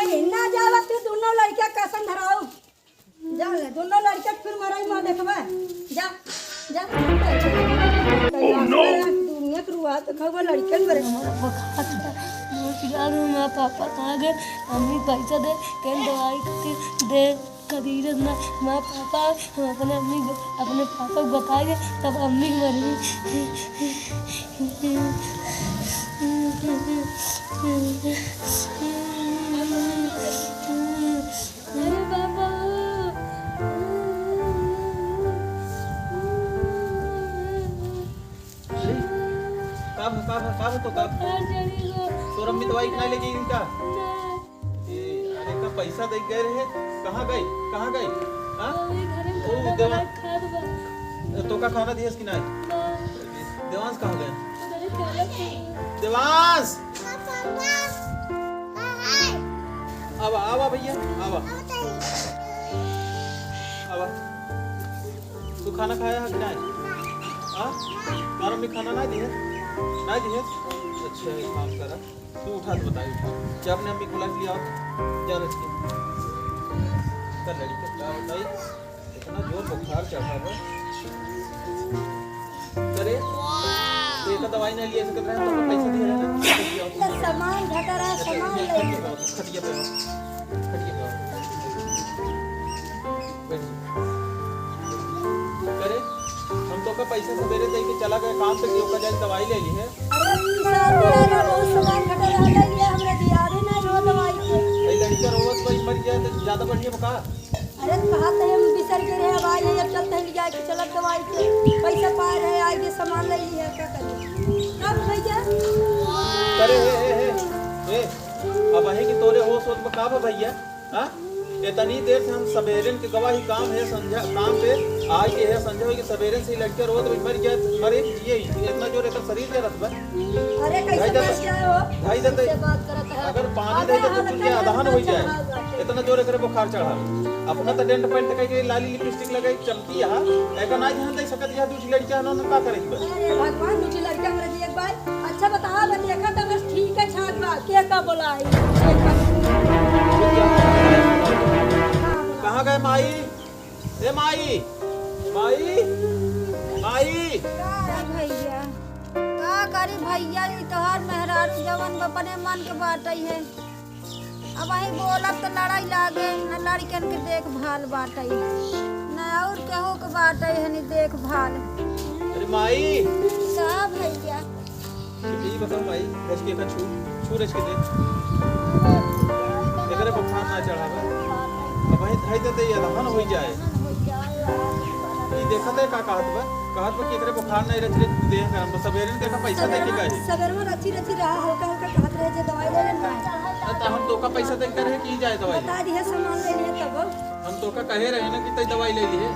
नहीं ना जावा तू दोनों लड़कियां कसम धराओ जा ले दोनों लड़कियां फिर मराई मां देखबे जा जा दुनिया करुआ तो खबर लड़कियां बरे मैं पापा कहाँ गए मम्मी पैसा दे कहीं दवाई दे खरीद ना मैं पापा हम अपने पापा को बताएंगे तब अम्मी मरी अरे पापा कब तो कब सोरम में दवाई खा लेगी इनका अरे का पैसा दे गए रहे कहाँ गई हां ओ तो का खाना दियस कि नहीं देवांश कहाँ गए देवांश आवा भैया आवा तू खाना खाया है कि नहीं हां गरम में खाना नहीं दिए अच्छा एक काम करा तू उठा तो बताई क्या आपने अम्मी को लिया जा रही कर लड़ी क्या बताई इतना जोर बुखार चढ़ा है करे ये का दवाई ना लिए ऐसे कर रहा है तो पैसा दे रहा है ना सामान घटा रहा सामान ले खटिया पे करे हम तो का पैसा सवेरे दे के चला गए काम पे क्यों का जाए दवाई ले ली है अरे बहुत सामान घटा रहा ले लिया हमने दिया ही नहीं वो दवाई के ये लड़का रोज भाई मर जाए तो ज्यादा बढ़िया बका अरे कहा तो हम बिसर गए रहे अब आए अब चलते हैं लिया के चलत दवाई के पैसा पाए रहे आगे सामान ले लिया क्या करें कब भैया करे ए अब है कि तोरे होश होत में का भैया हां इतनी देर से हम सवेरन के गवाही काम है संध्या काम पे आज के है संध्या कि सवेरन से लड़के रोज मर गया मरे जिए इतना जोर एक शरीर दे रहा अरे कैसे बच गया हो भाई दे बात करत है अगर पानी दे तो तुझे आधान हो जाए इतना जोर करे बुखार चढ़ा अपना तो डेंट पेंट के लाली लिपस्टिक लगाई चमकी यहां एका ना जहां दे सकत यहां दूसरी लड़कियां न का करेगी अरे भगवान दूसरी लड़कियां हमरा जी एक बार अच्छा बता देखा तो बस ठीक है छाट बा के का बोलाई कहाँ गए माई ए माई भैया का करी भैया तोहार मेहरारू जवन अपने मन के बाटई है अब वही बोलब तो लड़ाई लागे न लड़कन के देखभाल बाटई न और केहू के बाटई है नि देखभाल अरे माई का भैया ये बताओ माई रच के का छू रच के दे एकरे बुखार ना चढ़ावे अब भाई धाई दे ये रहन हो जाए ये देखत है का कहत बा कि एकरे बुखार नहीं रच दे हम सवेरे ने देखा पैसा दे के गए सवेरे में रची रहा हल्का हल्का कहत रहे जे दवाई ले लेना तो हम तो का पैसा दे कर है की जाए दवाई बता दिए सामान ले लिए तब हम तो का कहे रहे ना कि तई दवाई ले ली है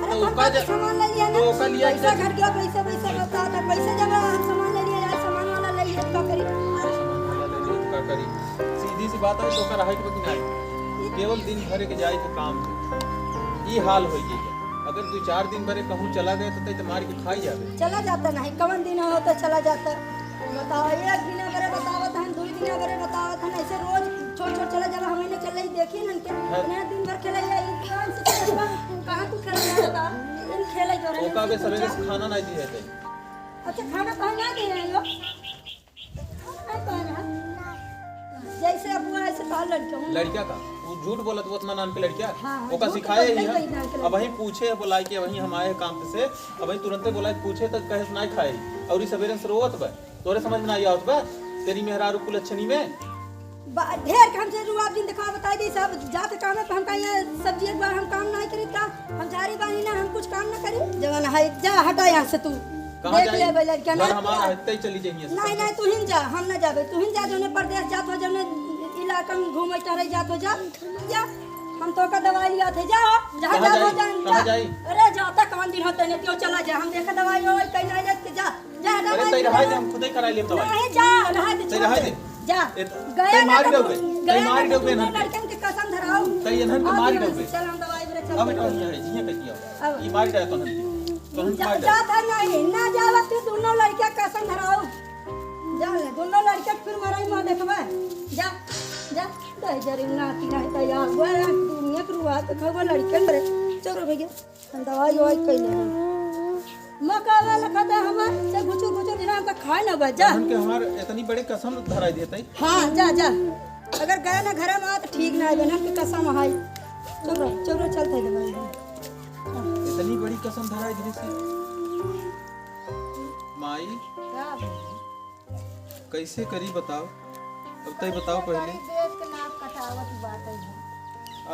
अरे पापा सामान ले लिया ना तो का लिया पैसा घर गया पैसा बता था पैसा जब हम सामान ले लिया यार सामान वाला ले लिया तो करी सामान वाला ले लिया का करी सीधी सी बात है तो का रहा कि नहीं केवल दिन भर के जाए के काम ये हाल हो गई अगर 2-4 दिन भरे कहूं चला गए तो तई मार के खाई जावे चला जाता नहीं कवन दिन हो तो चला जाता बताओ एक दिन अगर बतावत हन 2 दिन अगर बतावत हन ऐसे रोज छोड़ चला जाला हमें ने चले देखिए न के इतना दिन भर खेला या कहां से खेलबा कहां तू खेला जाता इन खेला जो ओ का बे सवेरे से खाना नहीं दिए थे अच्छा खाना कहां ना दे लो जैसे अबुआ ऐसे कहा लड़का का वो झूठ बोलत वो इतना नाम के लड़का हाँ, ओका झूठ सिखाए तो ही बोलते ही हम नाम के अब वही पूछे बुलाए के वही हम आए काम से अब वही तुरंत बुलाए पूछे तो कहे नहीं खाए और इस सवेरे से रोवत बा तोरे समझ में नहीं आवत बा तेरी मेहरारू कुलच्छनी में ढेर काम से रुआब दिन दिखा बता दी सब जात काम पे हम कहीं सब्जी एक बार हम काम नहीं करी का हम जारी बानी ना हम कुछ काम ना करी जवान है जा हटा यहां से तू कहां देख ले भाई लड़का ना हमारा हत्ते चली जाएंगे नहीं तू हिन जा हम ना जाबे तू हिन जा जोने प्रदेश जात हो जोने इलाका में घूमे टहरे जात हो जा हम तो का दवाई लिया थे जा जहां जा अरे जाता कौन दिन होते ने त्यो चला जा हम देखा दवाई हो कहीं नहीं जाते जा अरे तई रहा दे हम खुद ही करा ले दवाई नहीं जा रहा दे जा गया ना मार दोगे ना लड़कन के कसम धराओ तई इन्हन के मार दोगे चल हम दवाई मेरे चल अब तो ये कहियो ये मार दे तो हम जा था नहीं ना जावा तू दोनों लड़कियां कसम धराओ जा ले दोनों लड़कियां फिर मराई मां देखबे जा है जरे नाती ना है तैयार हुआ है दुनिया के रुआ तो खबर लड़के मरे चलो भैया हम दवाई ववाई कैले मका वाला खाता हमार से गुचू दिना का खाए ना बजा उनके हमार इतनी बड़े कसम धराई देते हाँ जा अगर गए ना घर में तो ठीक ना है बना के कसम हाई चलो चलते दवाई इतनी बड़ी कसम धराई दी से माई कैसे करी बताओ अब तय बताओ पहले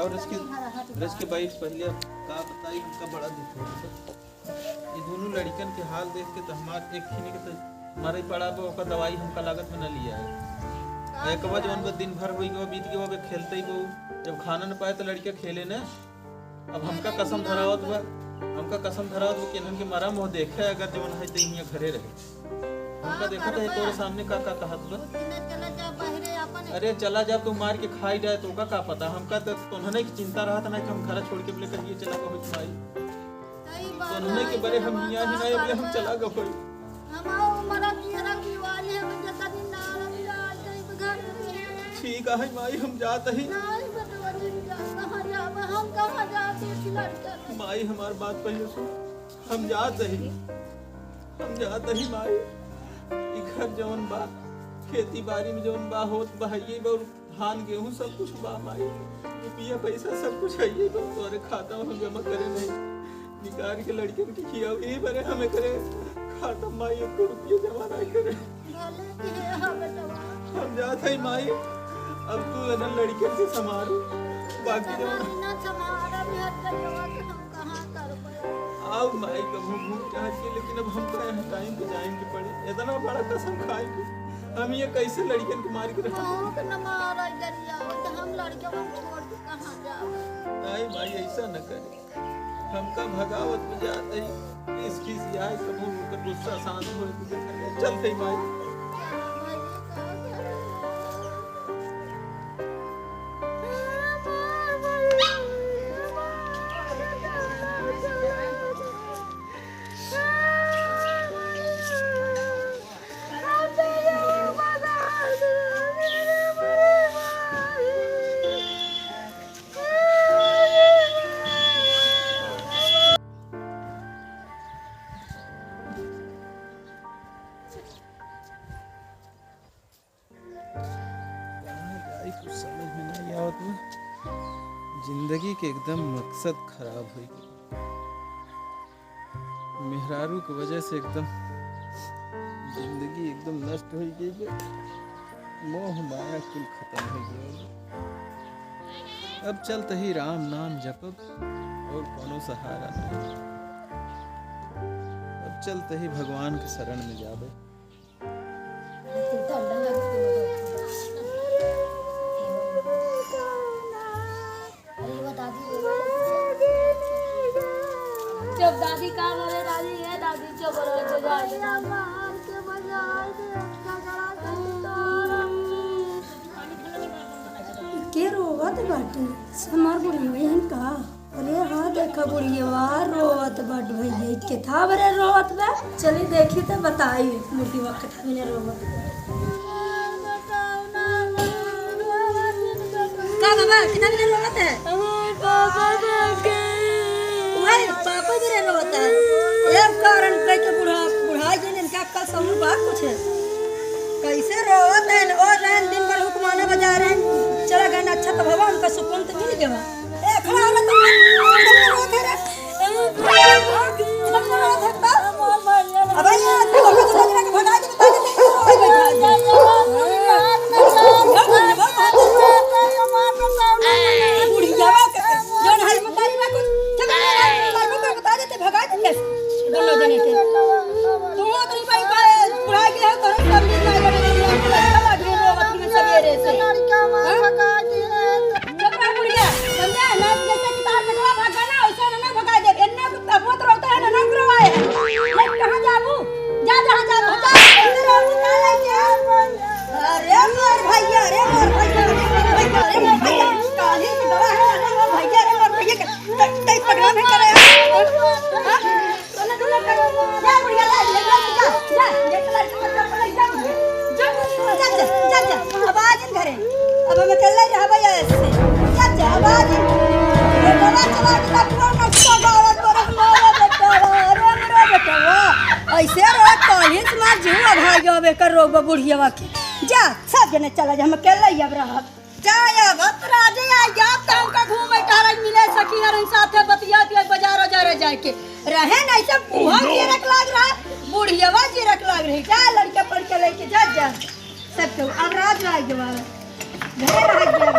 और इसके भाई पहले का बताई हमका बड़ा दुख हो ये दोनों लड़कन के हाल देख के तो हमार एक खीने के तो मारे पड़ा वो दवाई हमका लागत में न लिया है एक बार जब दिन भर हुई गो बीत गए वो खेलते ही वो जब खाना न पाए तो लड़के खेले न अब हमका कसम धरावत बा कि इनके मरा मुँह देखे अगर जब है तो यहाँ घरे रहे हमका देखा तो तोरे सामने का कहत बा अरे चला जा तू मार के खाई जाए तो का पता हमका तो उन्होंने की चिंता रहा था ना कि हम घर छोड़ के बोले कहिए चला गो माई तो उन्होंने के बड़े हम यहाँ ही नहीं बोले हम चला गो ठीक है माई हम जाते ही माई हमार बात पहले सुन हम जाते ही माई घर जवन बा खेती बाड़ी में जवन बा होत बहाइए बा धान गेहूं सब कुछ बा माई रुपया पैसा सब कुछ है ये तोरे खाता में हम जमा करे नहीं निकाल के लड़के के खियाओ यही बरे हमें करे खाता माई एक रुपया जमा नहीं करे हम जाते ही माई अब तू ना लड़के से संभाल बाकी जवन आओ माई कभी भूख चाह के लेकिन अब हम यहाँ टाइम पे जाएंगे पड़े इतना बड़ा कसम खाएंगे हम ये कैसे लड़कियों को मार के नहीं भाई ऐसा न करे हमका भगावत में जाते ही इसकी सियाई कभी उनका गुस्सा शांत हो चलते ही माई कुछ समझ में नहीं आवत में जिंदगी के एकदम मकसद खराब हो गई मेहरारू की वजह से एकदम जिंदगी एकदम नष्ट हो गई मोह माया कुल खत्म हो गया अब चलते ही राम नाम जपब और कोनो सहारा नहीं अब चलते ही भगवान के शरण में जाबे जब दादी का बोले दादी है दादी चुप रहो के रोवत बाटे समार बुढ़ी बहन का अरे हाँ देखा बुढ़िया रोवत बट भैया के था बरे रोवत बा चली देखी तो बताई मोटी वक्त था मैंने रोवत का बाबा कितना दिन रोवत है पापा भी रहना होता है एक कारण कह के बुढ़ाई के इनका कल समूह बात कुछ है कैसे रोवत है और रहन दिन भर हुक्माना बजा रहे हैं चला गया अच्छा तो भगवान उनका सुकून तो मिल गया ए खड़ा हो तो रोवत है अब ये तो लगा के भगा दे बुढ़िया जोन हल बताई बा कुछ बता देते भगा देते दोनों जने के तुम अपनी भाई बुढ़ा के तो सब दिन नहीं बने रोवत में सवेरे से लड़का मार भगा दिए चपरा बुढ़िया समझा ना जैसे कि तार कटवा भागा ना वैसे ना भगा दे इतना कुत्ता बहुत रोता है ना करवाए मैं कहां जाऊं जा जहां जा भगा अरे मोर भैया अरे मोर भैया अरे मोर भैया काहे से डरा है अरे मोर भैया अरे मोर भैया तई पगला में करे हां सोना डोला कर जा बुढ़िया जा ये कलर के बच्चा पड़े जा अब आज इन घरे अब हमें चल रहा है भैया जी बेटा चला के तकुआ नक्शा गावत पर हमारा बेटा रे मेरा बेटा ऐसे रो कॉलेज में जीवा भाई गवे कर रोग बुढ़ियावा के जा सब जने चला जा हम अकेले ही अब रहत जाया भतरा जे आ जा तम का घूमे टारा मिले सखी हरन साथे बतिया के बाजार जा जाए के रहे नहीं सब बुआ के रख लाग रहा बुढ़ियावा जी रख लाग रही जा लड़का पढ़ के लेके जा जा सब तो अब राज आ गया घर आ गया